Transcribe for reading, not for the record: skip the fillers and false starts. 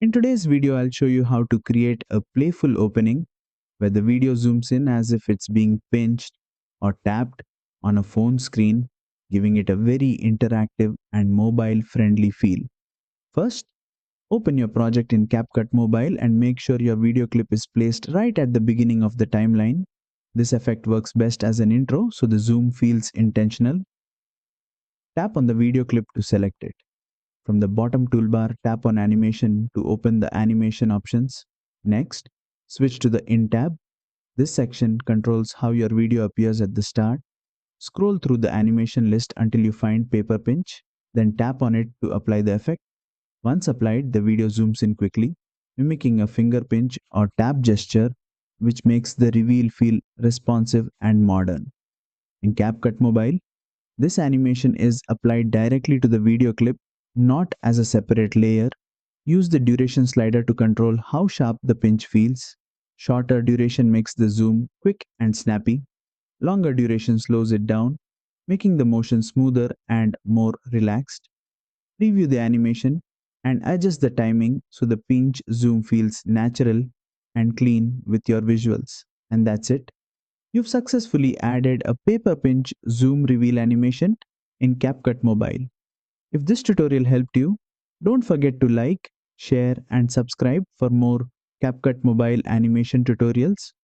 In today's video, I'll show you how to create a playful opening where the video zooms in as if it's being pinched or tapped on a phone screen, giving it a very interactive and mobile-friendly feel. First, open your project in CapCut Mobile and make sure your video clip is placed right at the beginning of the timeline. This effect works best as an intro, so the zoom feels intentional. Tap on the video clip to select it. From the bottom toolbar, tap on Animation to open the animation options. Next, switch to the In tab. This section controls how your video appears at the start. Scroll through the animation list until you find Paper Pinch, then tap on it to apply the effect. Once applied, the video zooms in quickly, mimicking a finger pinch or tap gesture, which makes the reveal feel responsive and modern. In CapCut Mobile, this animation is applied directly to the video clip, not as a separate layer. Use the duration slider to control how sharp the pinch feels. Shorter duration makes the zoom quick and snappy. Longer duration slows it down, making the motion smoother and more relaxed. Preview the animation and adjust the timing so the pinch zoom feels natural and clean with your visuals. And that's it. You've successfully added a paper pinch zoom reveal animation in CapCut Mobile. If this tutorial helped you, don't forget to like, share, and subscribe for more CapCut Mobile animation tutorials.